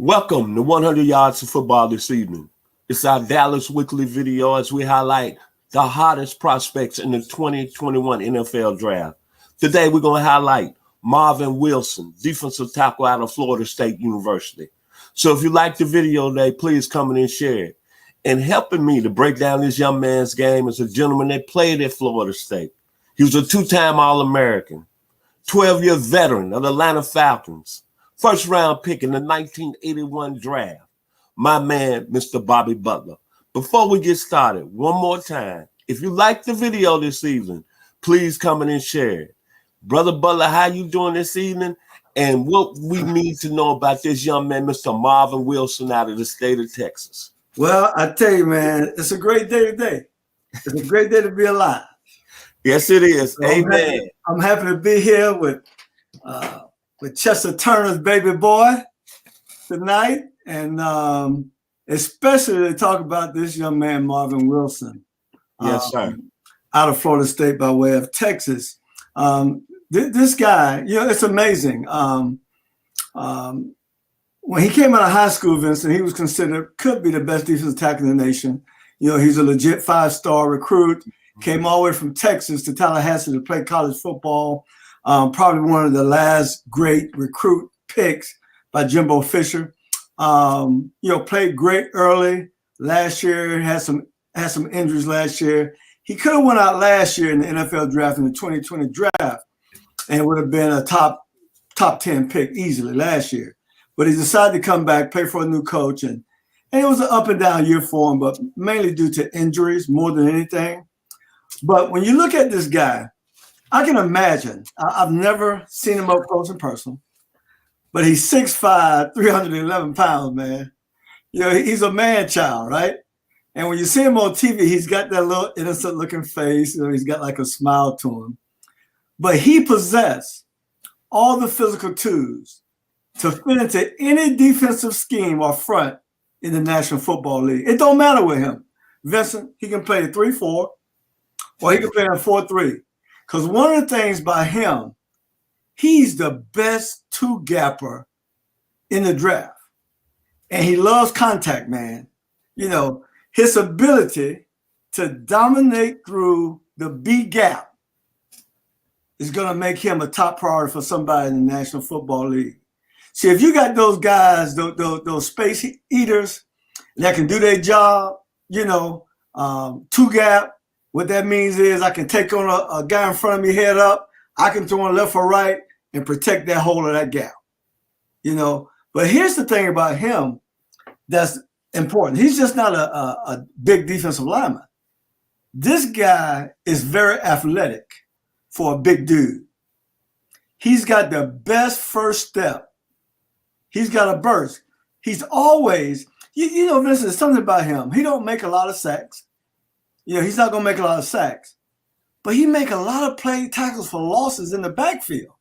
Welcome to 100 Yards of Football this evening. It's our Dallas weekly video as we highlight the hottest prospects in the 2021 NFL Draft. Today, we're going to highlight Marvin Wilson, defensive tackle out of Florida State University. So if you like the video today, please come in and share it. And helping me to break down this young man's game is a gentleman that played at Florida State. He was a two-time All-American, 12-year veteran of the Atlanta Falcons, first-round pick in the 1981 draft, my man, Mr. Bobby Butler. Before we get started, one more time, if you like the video this evening, please come in and share it. Brother Butler, how you doing this evening? And what we need to know about this young man, Mr. Marvin Wilson out of the state of Texas. Well, I tell you, man, it's a great day today. It's a great day to be alive. Yes, it is. So amen. I'm happy to be here with Chester Turner's baby boy tonight, and especially to talk about this young man, Marvin Wilson. Yes, sir. Out of Florida State by way of Texas. This guy, it's amazing. When he came out of high school, Vincent, he was could be the best defensive tackle in the nation. He's a legit 5-star recruit, came all the way from Texas to Tallahassee to play college football. Probably one of the last great recruit picks by Jimbo Fisher. Played great early last year, had some injuries last year. He could have went out last year in the NFL draft, in the 2020 draft, and would have been a top 10 pick easily last year. But he decided to come back, play for a new coach, and it was an up and down year for him, but mainly due to injuries more than anything. But when you look at this guy, I can imagine, I've never seen him up close and personal, but he's 6'5", 311 pounds, man. He's a man child, right? And when you see him on TV, he's got that little innocent looking face. He's got like a smile to him. But he possessed all the physical tools to fit into any defensive scheme or front in the National Football League. It don't matter with him. Vincent, he can play a 3-4 or he can play a 4-3. Because one of the things by him, he's the best two-gapper in the draft. And he loves contact, man. His ability to dominate through the B gap is going to make him a top priority for somebody in the National Football League. See, if you got those guys, those space eaters that can do their job, two gap, what that means is I can take on a guy in front of me head up, I can throw on left or right and protect that hole of that gap. But here's the thing about him that's important. He's just not a big defensive lineman. This guy is very athletic for a big dude. He's got the best first step. He's got a burst. He's always, Vincent, there's something about him. He don't make a lot of sacks. He's not going to make a lot of sacks. But he make a lot of play tackles for losses in the backfield.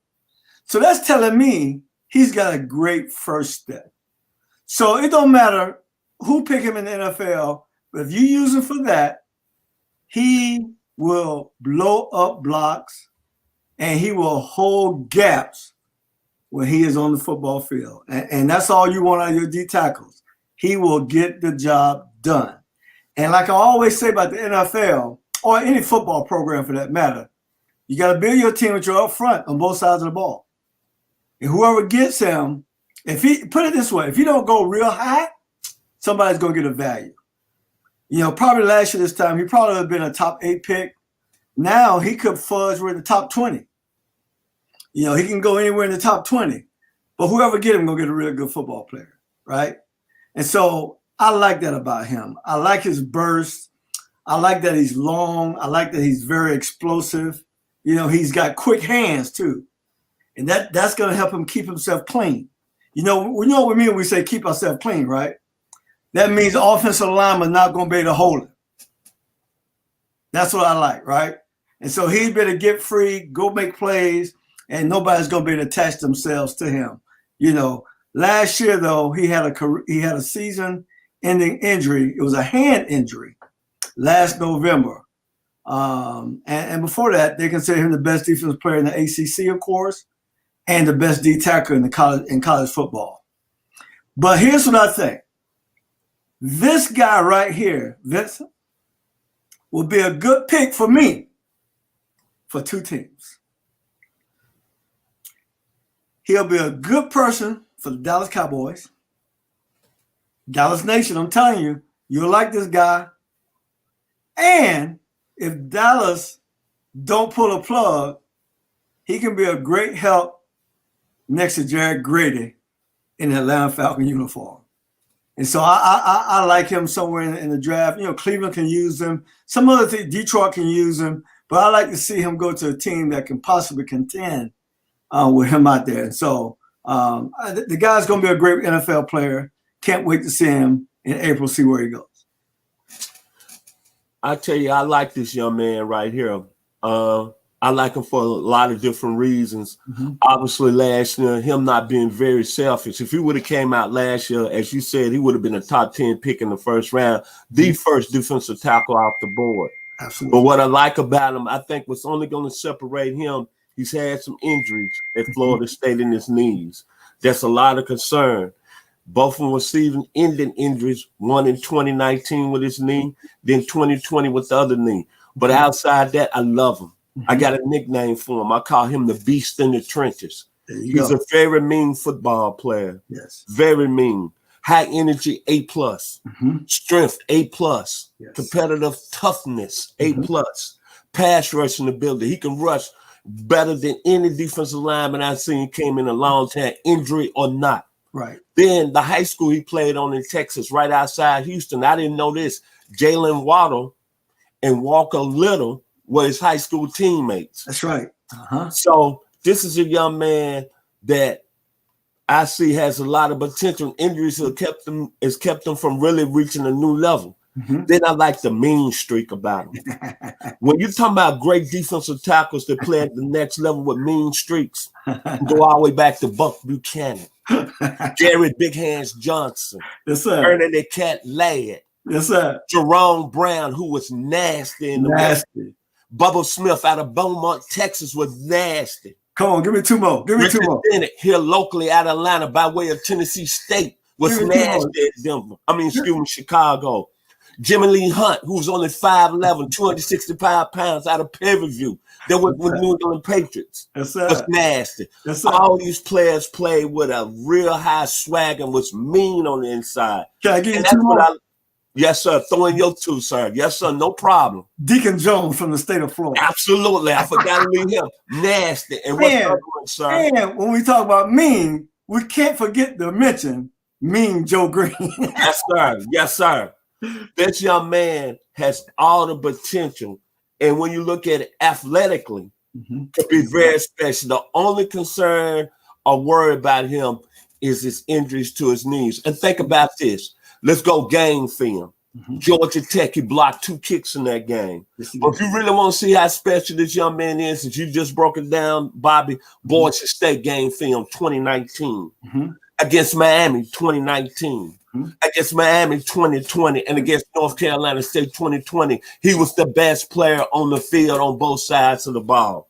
So that's telling me he's got a great first step. So it don't matter who pick him in the NFL, but if you use him for that, he will blow up blocks and he will hold gaps when he is on the football field. And that's all you want out of your D tackles. He will get the job done. And like I always say about the NFL, or any football program for that matter, you got to build your team with your up front on both sides of the ball. And whoever gets him, put it this way, if you don't go real high, somebody's going to get a value. Probably last year this time, he probably would have been a top 8 pick. Now he could fudge with the top 20. He can go anywhere in the top 20. But whoever get him going to get a real good football player, right? And so I like that about him. I like his burst. I like that he's long. I like that he's very explosive. He's got quick hands too. And that's going to help him keep himself clean. We know what we mean when we say keep ourselves clean, right? That means the offensive lineman not going to be able to hold it. That's what I like, right? And so he's better get free, go make plays, and nobody's going to be able to attach themselves to him. Last year, though, he had a season-ending injury. It was a hand injury last November. And before that, they consider him the best defensive player in the ACC, of course, and the best D tackle in college football. But here's what I think. This guy right here, Vincent, will be a good pick for me for two teams. He'll be a good person for the Dallas Cowboys. Dallas Nation, I'm telling you, you'll like this guy. And if Dallas don't pull a plug, he can be a great help next to Jared Grady in the Atlanta Falcon uniform. And so I like him somewhere in the draft. You know, Cleveland can use him. Some other thing, Detroit can use him. But I like to see him go to a team that can possibly contend with him out there. And so the guy's going to be a great NFL player. Can't wait to see him in April, see where he goes. I tell you, I like this young man right here. I like him for a lot of different reasons. Mm-hmm. Obviously, last year, him not being very selfish. If he would have came out last year, as you said, he would have been a top 10 pick in the first round, the first defensive tackle off the board. Absolutely. But what I like about him, I think what's only going to separate him, he's had some injuries at Florida State in his knees. That's a lot of concern. Both of them were season-ending injuries, one in 2019 with his knee, then 2020 with the other knee. But outside that, I love him. I got a nickname for him. I call him the Beast in the Trenches. He's a very mean football player. Yes. Very mean. High energy, A+. Strength, A+. Yes. Competitive toughness, A+. Pass rushing ability. He can rush better than any defensive lineman I've seen came in a long time, injury or not. Right. Then the high school he played on in Texas, right outside Houston. I didn't know this. Jalen Waddle and Walker Little were his high school teammates. That's right. So this is a young man that I see has a lot of potential. Injuries have kept him from really reaching a new level. Then I like the mean streak about him. When you're talking about great defensive tackles that play at the next level with mean streaks, go all the way back to Buck Buchanan, Jerry Big Hands Johnson, yes, sir. Ernie the Cat Ladd, yes, sir. Jerome Brown, who was nasty in the nasty. Bubba Smith out of Beaumont, Texas, was nasty. Come on, give me two more. Give me two more. Bennett, here locally out of Atlanta by way of Tennessee State, was nasty at Denver. Chicago. Jimmy Lee Hunt, who's only 5'11", 265 pounds out of Perryview. That was with New England Patriots. Yes, was nasty. Yes, all these players played with a real high swag and was mean on the inside. Can I give you two more? Yes, sir. Throw in your two, sir. Yes, sir. No problem. Deacon Jones from the state of Florida. Absolutely. I forgot to leave him. Nasty. And what's up, sir? And when we talk about mean, we can't forget to mention Mean Joe Green. Yes, sir. Yes, sir. This young man has all the potential. And when you look at it athletically, to be very special. The only concern or worry about him is his injuries to his knees. And think about this. Let's go game film. Georgia Tech, he blocked 2 kicks in that game. But if you really want to see how special this young man is, since you just broke it down, Bobby, Boise State game film 2019. Against Miami 2019. Against Miami 2020 and against North Carolina State 2020, he was the best player on the field on both sides of the ball.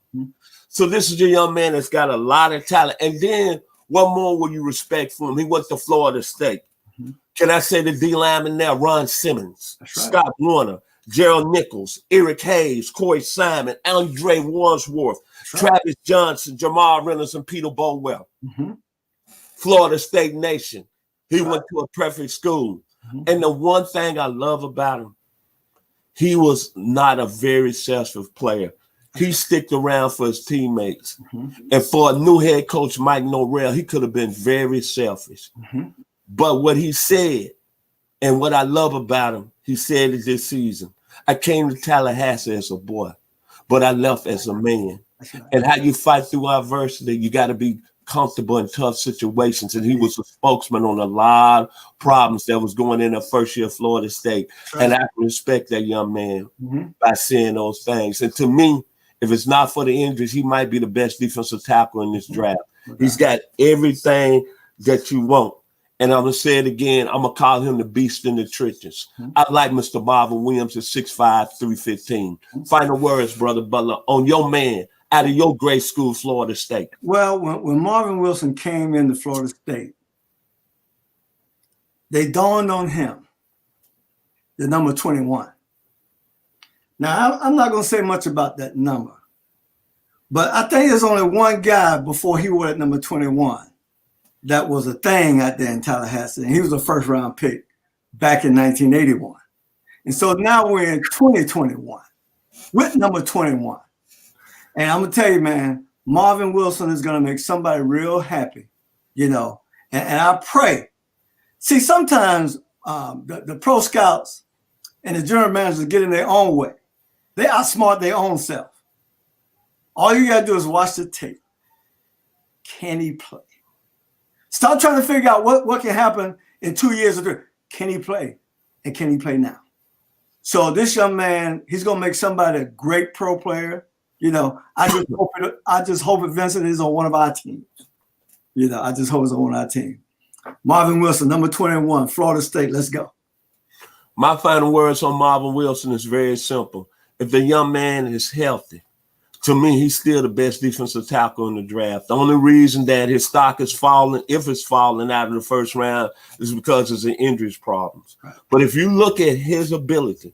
So this is a young man that's got a lot of talent. And then what more will you respect from him? He went to Florida State. Can I say the D lineman now? Ron Simmons, Scott Warner, Gerald Nichols, Eric Hayes, Corey Simon, Andre Wadsworth, Travis Johnson, Jamal Reynolds, and Peter Bolwell. Florida State Nation. He went to a perfect school. And the one thing I love about him, he was not a very selfish player. He sticked around for his teammates. And for a new head coach, Mike Norrell, he could have been very selfish. But what he said, and what I love about him, he said it this season. I came to Tallahassee as a boy, but I left as a man. And how you fight through adversity, you got to be comfortable in tough situations. And he was a spokesman on a lot of problems that was going in the first year of Florida State. And I can respect that young man by saying those things. And to me, if it's not for the injuries, he might be the best defensive tackle in this draft. He's got everything that you want. And I'm going to say it again. I'm going to call him the Beast in the Trenches. I like Mr. Marvin Williams at 6'5", 315. Final words, Brother Butler, on your man out of your great school, Florida State. Well, when Marvin Wilson came into Florida State, they dawned on him, the number 21. Now, I'm not going to say much about that number, but I think there's only one guy before he wore at number 21 that was a thing out there in Tallahassee, and he was a first-round pick back in 1981. And so now we're in 2021 with number 21. And I'm going to tell you, man, Marvin Wilson is going to make somebody real happy, you know, and I pray. See, sometimes the pro scouts and the general managers get in their own way. They outsmart their own self. All you got to do is watch the tape. Can he play? Stop trying to figure out what can happen in 2 years or 3. Can he play? And can he play now? So this young man, he's going to make somebody a great pro player. You know, I just hope that Vincent is on one of our teams. You know, I just hope it's on our team. Marvin Wilson, number 21, Florida State. Let's go. My final words on Marvin Wilson is very simple. If the young man is healthy, to me, he's still the best defensive tackle in the draft. The only reason that his stock is falling, if it's falling out of the first round, is because of the injuries problems. Right. But if you look at his ability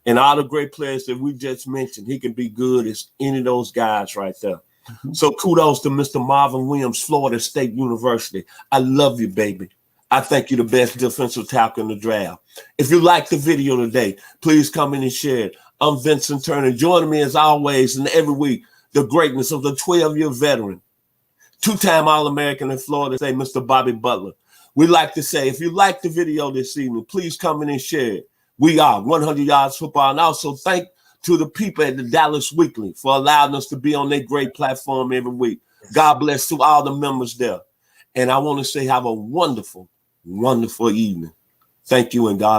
and all the great players that we just mentioned, he can be good as any of those guys right there. Mm-hmm. So kudos to Mr. Marvin Williams, Florida State University. I love you, baby. I think you're the best defensive tackle in the draft. If you like the video today, please come in and share it. I'm Vincent Turner. Joining me as always and every week, the greatness of the 12-year veteran, two-time All-American in Florida State, Mr. Bobby Butler. We like to say, if you like the video this evening, please come in and share it. We are 100 Yards Football. And also thank to the people at the Dallas Weekly for allowing us to be on their great platform every week. God bless to all the members there. And I want to say have a wonderful, wonderful evening. Thank you and God bless.